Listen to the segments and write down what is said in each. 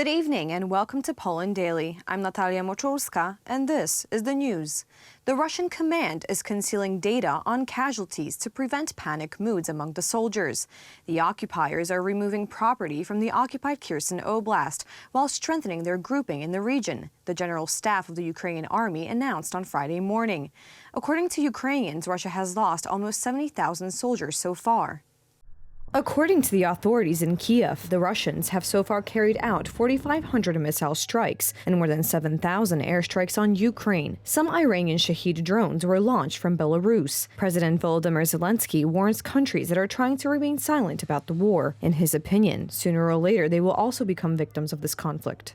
Good evening and welcome to Poland Daily. I'm Natalia Moczulska and this is the news. The Russian command is concealing data on casualties to prevent panic moods among the soldiers. The occupiers are removing property from the occupied Kherson Oblast while strengthening their grouping in the region, the General Staff of the Ukrainian Army announced on Friday morning. According to Ukrainians, Russia has lost almost 70,000 soldiers so far. According to the authorities in Kiev, the Russians have so far carried out 4,500 missile strikes and more than 7,000 airstrikes on Ukraine. Some Iranian Shahed drones were launched from Belarus. President Volodymyr Zelensky warns countries that are trying to remain silent about the war. In his opinion, sooner or later they will also become victims of this conflict.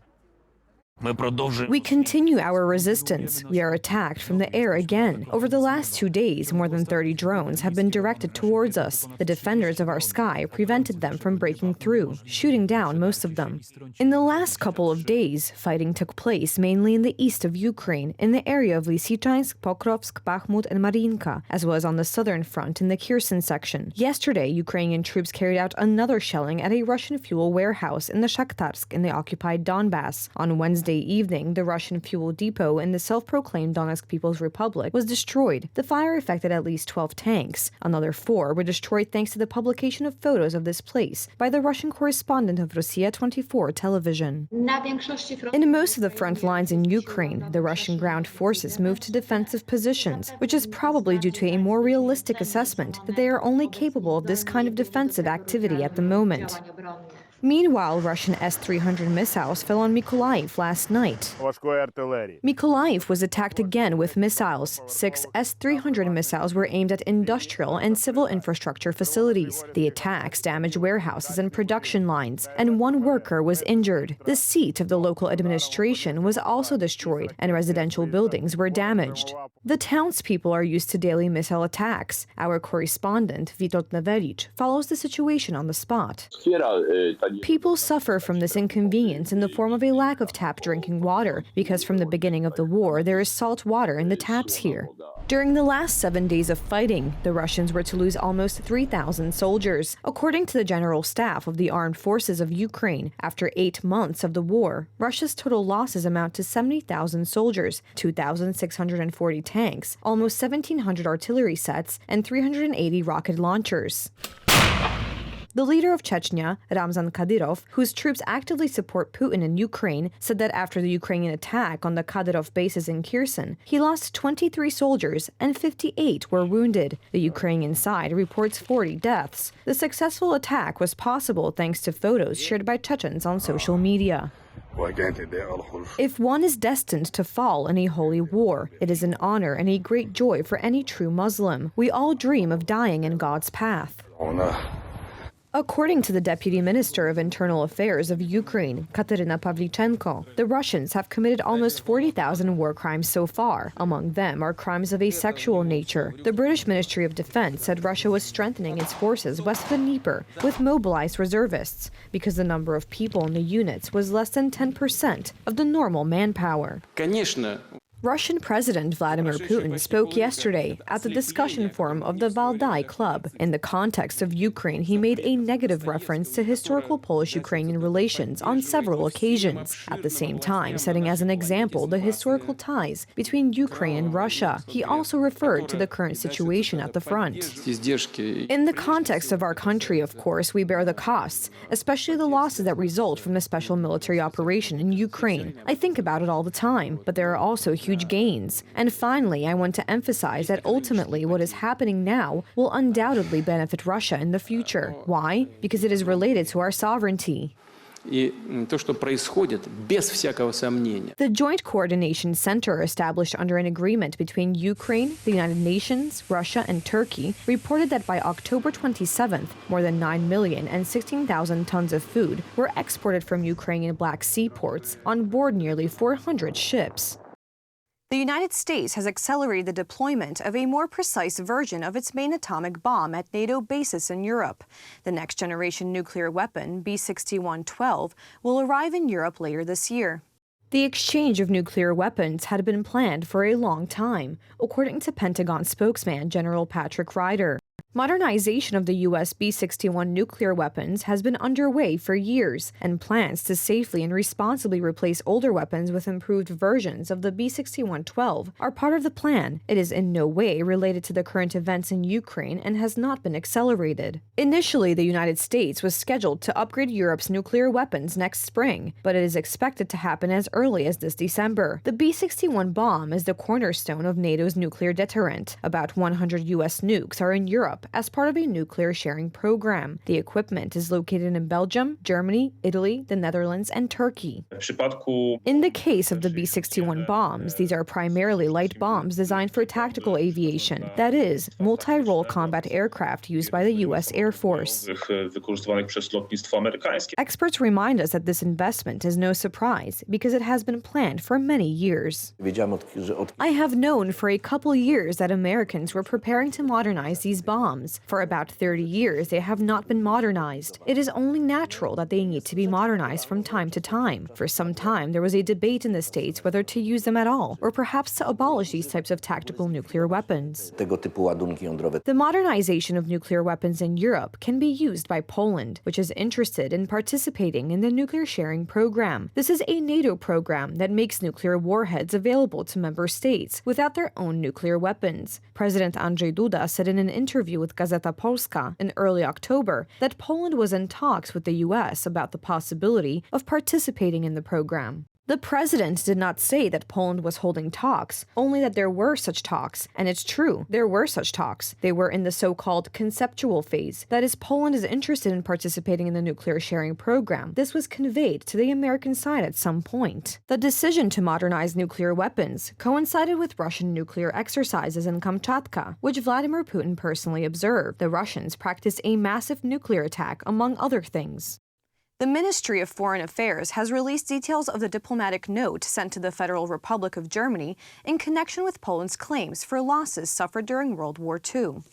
We continue our resistance. We are attacked from the air again. Over the last 2 days, more than 30 drones have been directed towards us. The defenders of our sky prevented them from breaking through, shooting down most of them. In the last couple of days, fighting took place mainly in the east of Ukraine, in the area of Lysychansk, Pokrovsk, Bakhmut and Marinka, as well as on the southern front in the Kherson section. Yesterday, Ukrainian troops carried out another shelling at a Russian fuel warehouse in the Shakhtarsk in the occupied Donbass. On Wednesday evening, the Russian fuel depot in the self-proclaimed Donetsk People's Republic was destroyed. The fire affected at least 12 tanks. Another 4 were destroyed thanks to the publication of photos of this place by the Russian correspondent of Rossiya 24 television. In most of the front lines in Ukraine, the Russian ground forces moved to defensive positions, which is probably due to a more realistic assessment that they are only capable of this kind of defensive activity at the moment. Meanwhile, Russian S-300 missiles fell on Mykolaiv last night. Mykolaiv was attacked again with missiles. 6 S-300 missiles were aimed at industrial and civil infrastructure facilities. The attacks damaged warehouses and production lines, and 1 worker was injured. The seat of the local administration was also destroyed, and residential buildings were damaged. The townspeople are used to daily missile attacks. Our correspondent, Wojciech Newelicz, follows the situation on the spot. People suffer from this inconvenience in the form of a lack of tap drinking water, because from the beginning of the war there is salt water in the taps here. During the last 7 days of fighting, the Russians were to lose almost 3,000 soldiers. According to the General Staff of the Armed Forces of Ukraine, after 8 months of the war, Russia's total losses amount to 70,000 soldiers, 2,640 tanks, almost 1,700 artillery sets, and 380 rocket launchers. The leader of Chechnya, Ramzan Kadyrov, whose troops actively support Putin in Ukraine, said that after the Ukrainian attack on the Kadyrov bases in Kherson, he lost 23 soldiers and 58 were wounded. The Ukrainian side reports 40 deaths. The successful attack was possible thanks to photos shared by Chechens on social media. If one is destined to fall in a holy war, it is an honor and a great joy for any true Muslim. We all dream of dying in God's path. According to the Deputy Minister of Internal Affairs of Ukraine, Kateryna Pavlichenko, the Russians have committed almost 40,000 war crimes so far. Among them are crimes of a sexual nature. The British Ministry of Defense said Russia was strengthening its forces west of the Dnieper with mobilized reservists because the number of people in the units was less than 10% of the normal manpower. Russian President Vladimir Putin spoke yesterday at the discussion forum of the Valdai Club. In the context of Ukraine, he made a negative reference to historical Polish-Ukrainian relations on several occasions, at the same time setting as an example the historical ties between Ukraine and Russia. He also referred to the current situation at the front. In the context of our country, of course, we bear the costs, especially the losses that result from the special military operation in Ukraine. I think about it all the time, but there are also huge gains. And finally, I want to emphasize that ultimately what is happening now will undoubtedly benefit Russia in the future. Why? Because it is related to our sovereignty. The Joint Coordination Center, established under an agreement between Ukraine, the United Nations, Russia, and Turkey, reported that by October 27th, more than 9,016,000 tons of food were exported from Ukrainian Black Sea ports on board nearly 400 ships. The United States has accelerated the deployment of a more precise version of its main atomic bomb at NATO bases in Europe. The next-generation nuclear weapon, B-6112, will arrive in Europe later this year. The exchange of nuclear weapons had been planned for a long time, according to Pentagon spokesman General Patrick Ryder. Modernization of the U.S. B-61 nuclear weapons has been underway for years, and plans to safely and responsibly replace older weapons with improved versions of the B-61-12 are part of the plan. It is in no way related to the current events in Ukraine and has not been accelerated. Initially, the United States was scheduled to upgrade Europe's nuclear weapons next spring, but it is expected to happen as early as this December. The B-61 bomb is the cornerstone of NATO's nuclear deterrent. About 100 U.S. nukes are in Europe as part of a nuclear sharing program. The equipment is located in Belgium, Germany, Italy, the Netherlands, and Turkey. In the case of the B-61 bombs, these are primarily light bombs designed for tactical aviation, that is, multi-role combat aircraft used by the U.S. Air Force. Experts remind us that this investment is no surprise because it has been planned for many years. I have known for a couple years that Americans were preparing to modernize these bombs. For about 30 years, they have not been modernized. It is only natural that they need to be modernized from time to time. For some time, there was a debate in the States whether to use them at all, or perhaps to abolish these types of tactical nuclear weapons. The modernization of nuclear weapons in Europe can be used by Poland, which is interested in participating in the nuclear sharing program. This is a NATO program that makes nuclear warheads available to member states without their own nuclear weapons. President Andrzej Duda said in an interview with Gazeta Polska in early October that Poland was in talks with the U.S. about the possibility of participating in the program. The president did not say that Poland was holding talks, only that there were such talks. And it's true, there were such talks. They were in the so-called conceptual phase. That is, Poland is interested in participating in the nuclear sharing program. This was conveyed to the American side at some point. The decision to modernize nuclear weapons coincided with Russian nuclear exercises in Kamchatka, which Vladimir Putin personally observed. The Russians practiced a massive nuclear attack, among other things. The Ministry of Foreign Affairs has released details of the diplomatic note sent to the Federal Republic of Germany in connection with Poland's claims for losses suffered during World War II.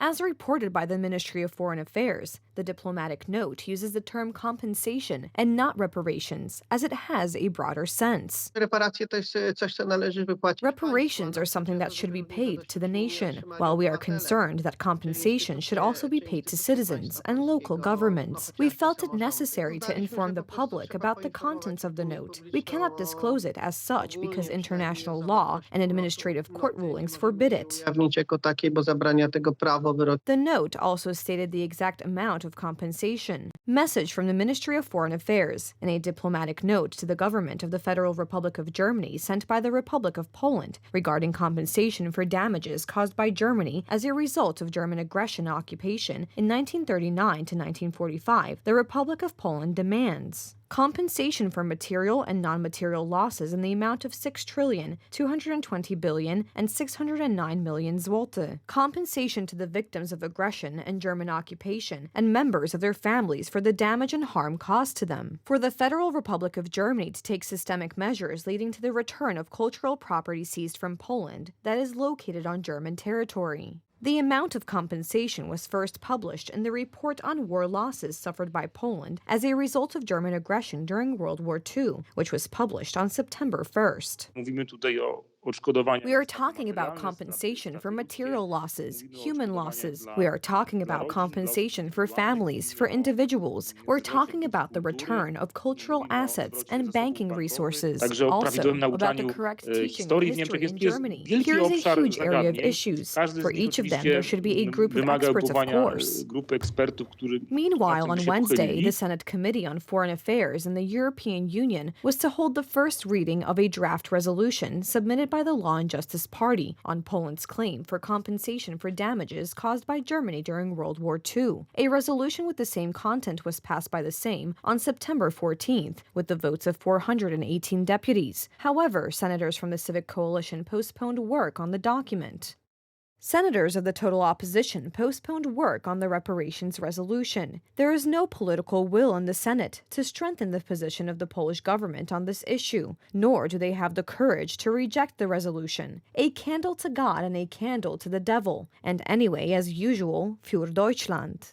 As reported by the Ministry of Foreign Affairs, the diplomatic note uses the term compensation and not reparations, as it has a broader sense. Reparations are something that should be paid to the nation, while we are concerned that compensation should also be paid to citizens and local governments. We felt it necessary to inform the public about the contents of the note. We cannot disclose it as such because international law and administrative court rulings forbid it. The note also stated the exact amount of compensation. Message from the Ministry of Foreign Affairs in a diplomatic note to the government of the Federal Republic of Germany sent by the Republic of Poland regarding compensation for damages caused by Germany as a result of German aggression and occupation in 1939 to 1945, the Republic of Poland demands compensation for material and non-material losses in the amount of 6,220,609,000,000 zloty. Compensation to the victims of aggression and German occupation and members of their families for the damage and harm caused to them. For the Federal Republic of Germany to take systemic measures leading to the return of cultural property seized from Poland that is located on German territory. The amount of compensation was first published in the Report on War Losses Suffered by Poland as a result of German aggression during World War II, which was published on September 1st. We are talking about compensation for material losses, human losses. We are talking about compensation for families, for individuals. We're talking about the return of cultural assets and banking resources. Also, about the correct teaching of history in Germany. Here is a huge area of issues. For each of them, there should be a group of experts, of course. Meanwhile, on Wednesday, the Senate Committee on Foreign Affairs in the European Union was to hold the first reading of a draft resolution submitted by the Law and Justice Party on Poland's claim for compensation for damages caused by Germany during World War II. A resolution with the same content was passed by the Sejm on September 14th, with the votes of 418 deputies. However, senators from the Civic Coalition postponed work on the document. Senators of the total opposition postponed work on the reparations resolution. There is no political will in the Senate to strengthen the position of the Polish government on this issue, nor do they have the courage to reject the resolution. A candle to God and a candle to the devil. And anyway, as usual, für Deutschland.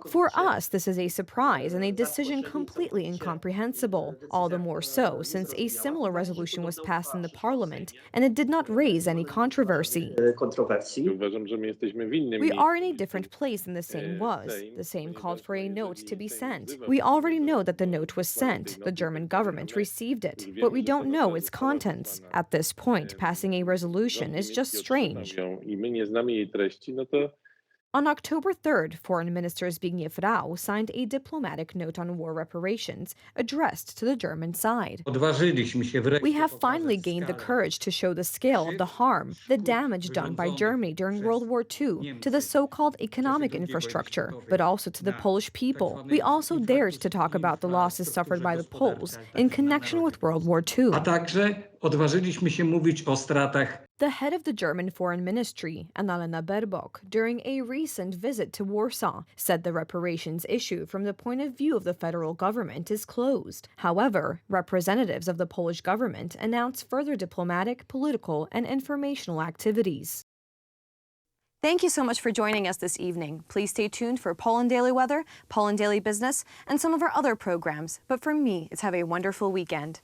For us, this is a surprise and a decision completely incomprehensible, all the more so since a similar resolution was passed in the parliament and it did not raise any controversy. kontrowersji. Uważam, że my jesteśmy w innym We miejscu are in a niż different place than the Sejm was. Sejm, The Sejm ponieważ called for a note jeżeli to be Sejm sent. wzywał We already do know that the note was uchwalenia sent. tej The noty, German tylko government wiemy, received it. już But wiemy, we że ta don't nota know its została contents. wysłana. At this point, passing a resolution Rząd is niemiecki just otrzymał strange. ją i my nie znamy jej treści, no to On October 3rd, Foreign Minister Zbigniew Rau signed a diplomatic note on war reparations addressed to the German side. Odważyliśmy się wreszcie We have pokazać finally gained the skalę. courage to show the scale of the harm, the damage done by Germany during World War II to the so-called economic infrastructure, but also to the Polish people. We also dared to talk about the losses suffered by the Poles in connection with World War II. A także odważyliśmy się mówić o stratach. The head of the German Foreign Ministry, Annalena Baerbock, during a recent visit to Warsaw, said the reparations issue from the point of view of the federal government is closed. However, representatives of the Polish government announced further diplomatic, political, and informational activities. Thank you so much for joining us this evening. Please stay tuned for Poland Daily Weather, Poland Daily Business, and some of our other programs. But for me, it's have a wonderful weekend.